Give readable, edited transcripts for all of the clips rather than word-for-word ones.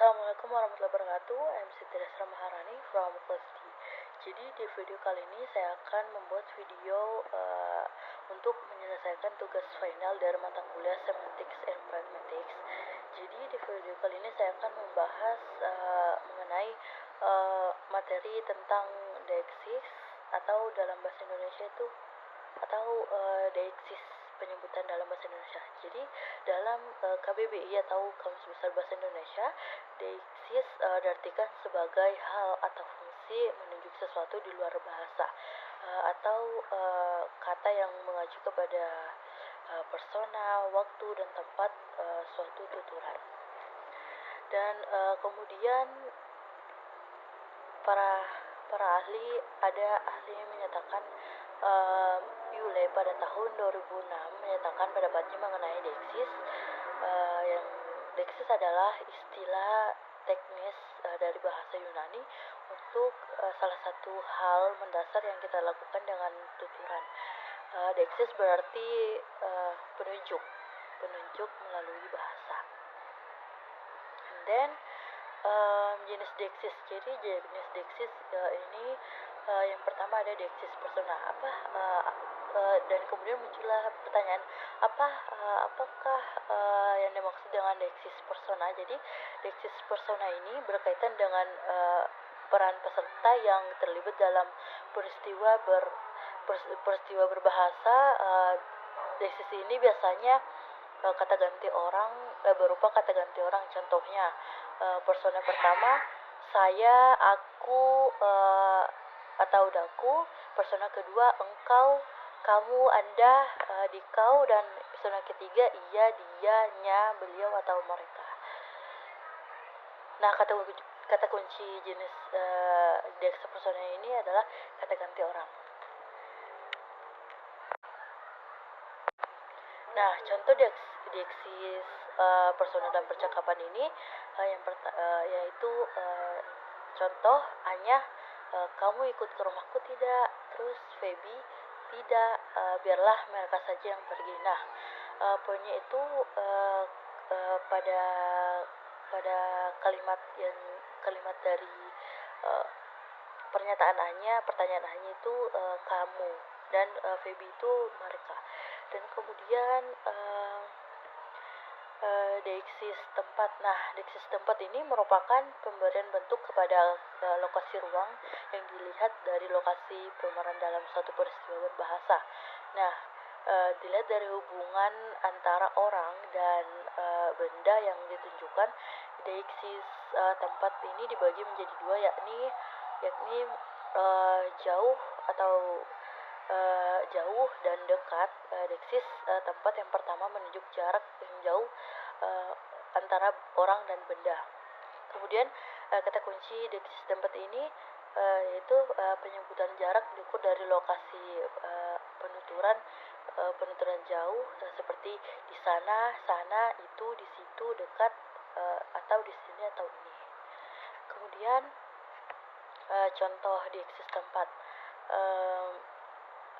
Assalamualaikum warahmatullahi wabarakatuh. I'm Siti Desra Maharani from Kelas D. Jadi di video kali ini saya akan membuat video untuk menyelesaikan tugas final dari mata kuliah Semantics and Pragmatics. Jadi di video kali ini saya akan membahas mengenai materi tentang deiksis atau dalam bahasa Indonesia itu deiksis, penyebutan dalam bahasa Indonesia. Jadi dalam KBBI atau Kamus Besar Bahasa Indonesia, deiksis diartikan sebagai hal atau fungsi menunjuk sesuatu di luar bahasa, atau kata yang mengacu kepada persona, waktu, dan tempat suatu tuturan. Dan kemudian para ahli yang menyatakan Yule pada tahun 2006 menyatakan pendapatnya mengenai deiksis. Yang deiksis adalah istilah teknis dari bahasa Yunani untuk salah satu hal mendasar yang kita lakukan dengan tuturan. Deiksis berarti penunjuk melalui bahasa. And then jenis deiksis. Jadi jenis deiksis ini yang pertama ada deiksis persona. Dan kemudian muncullah pertanyaan, apakah yang dimaksud dengan deiksis persona? Jadi deiksis persona ini berkaitan dengan peran peserta yang terlibat dalam peristiwa berbahasa. Deiksis ini biasanya kata ganti orang, berupa kata ganti orang. Contohnya persona pertama saya, aku, atau daku. Persona kedua engkau, kamu, anda, dikau. Dan persona ketiga ia, dia, nya, beliau, atau mereka. Nah, kata kunci jenis deiksis persona ini adalah kata ganti orang. Nah, contoh deiksis persona dan percakapan ini yaitu contoh Anya, kamu ikut ke rumahku tidak? Terus Feby, tidak, biarlah mereka saja yang pergi. Nah, poinnya itu pada kalimat dari pertanyaan Anya itu kamu, dan Feby itu mereka. Dan kemudian deiksis tempat. Nah, deiksis tempat ini merupakan pemberian bentuk kepada lokasi ruang yang dilihat dari lokasi pemeran dalam suatu peristiwa berbahasa. Nah, dilihat dari hubungan antara orang dan benda yang ditunjukkan. Deiksis tempat ini dibagi menjadi dua, yakni jauh dan dekat. Deiksis tempat yang pertama menunjuk jarak yang jauh antara orang dan benda. Kemudian kata kunci deiksis tempat ini yaitu penyebutan jarak diukur dari lokasi penuturan jauh, seperti di sana, itu, di situ, dekat, atau di sini atau ini. Kemudian contoh deiksis tempat.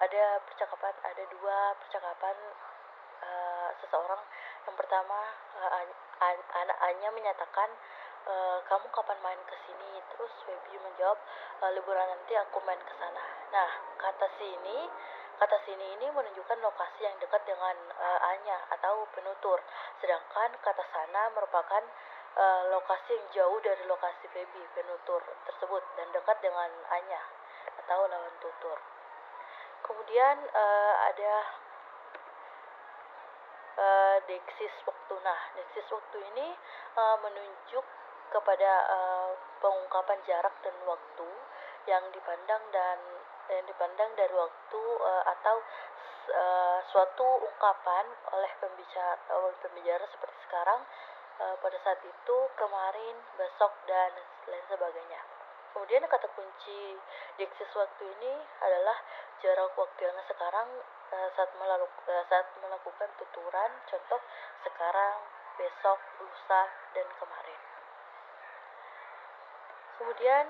Ada dua percakapan seseorang. Yang pertama, anak Anya menyatakan, kamu kapan main ke sini? Terus Feby menjawab, liburan nanti aku main ke sana. Nah, kata sini ini menunjukkan lokasi yang dekat dengan Anya atau penutur, sedangkan kata sana merupakan lokasi yang jauh dari lokasi Feby, penutur tersebut, dan dekat dengan Anya atau lawan tutur. Kemudian ada deiksis waktu. Nah, deiksis waktu ini menunjuk kepada pengungkapan jarak dan waktu yang dipandang dari waktu atau suatu ungkapan oleh pembicara seperti sekarang, pada saat itu, kemarin, besok, dan lain sebagainya. Kemudian kata kunci deiksis waktu ini adalah jarak waktu yang sekarang saat melakukan tuturan. Contoh sekarang, besok, lusa, dan kemarin. Kemudian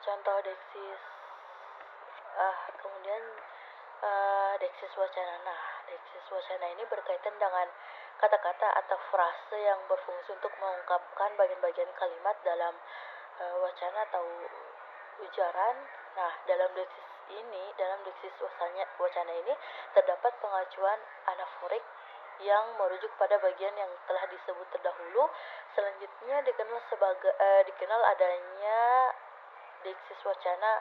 contoh deiksis deiksis wacana. Nah, deiksis wacana ini berkaitan dengan kata-kata atau frase yang berfungsi untuk mengungkapkan bagian-bagian kalimat dalam wacana atau ujaran. Nah, dalam deksis wacana ini terdapat pengacuan anaforik yang merujuk pada bagian yang telah disebut terdahulu. Selanjutnya dikenal adanya deksis wacana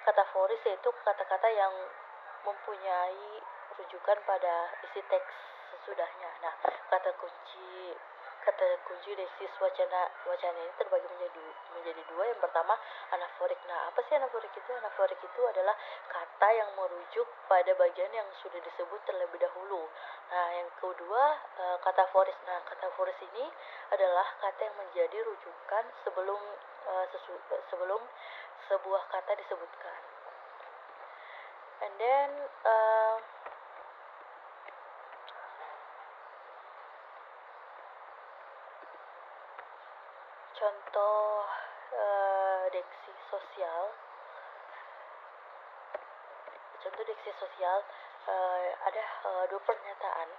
kataforis, yaitu kata-kata yang mempunyai rujukan pada isi teks sesudahnya. Nah, kata kunci deksis wacana ini terbagi menjadi dua. Yang pertama, anaforik. Nah, apa sih anaforik itu? Anaforik itu adalah kata yang merujuk pada bagian yang sudah disebut terlebih dahulu. Nah, yang kedua, kataforis. Nah, kataforis ini adalah kata yang menjadi rujukan sebelum sebuah kata disebutkan. And then contoh diksi sosial. Ada dua pernyataan.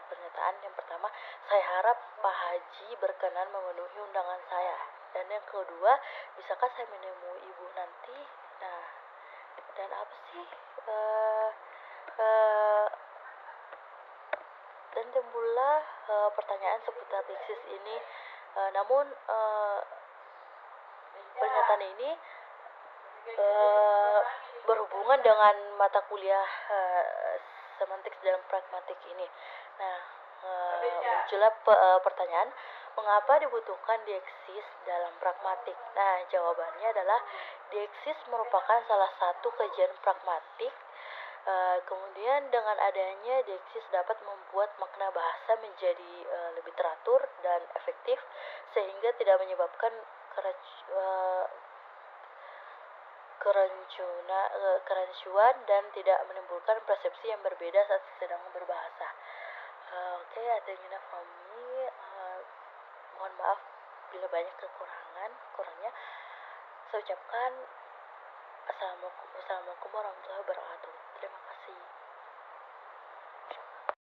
Pernyataan yang pertama, saya harap Pak Haji berkenan memenuhi undangan saya. Dan yang kedua, bisakah saya menemui ibu nanti? Nah, dan apa sih? Dan timbullah pertanyaan seputar deksis ini. Namun pernyataan ini berhubungan dengan mata kuliah semantik dalam pragmatik ini. Nah, muncullah pertanyaan, mengapa dibutuhkan deksis dalam pragmatik? Nah, jawabannya adalah deksis merupakan salah satu kajian pragmatik. Kemudian dengan adanya deksis dapat membuat makna bahasa menjadi lebih teratur dan efektif, sehingga tidak menyebabkan kerancuan dan tidak menimbulkan persepsi yang berbeda saat sedang berbahasa. Okay, I think enough from me. Mohon maaf bila banyak kurangnya. Saya ucapkan Assalamualaikum warahmatullahi wabarakatuh. Terima kasih.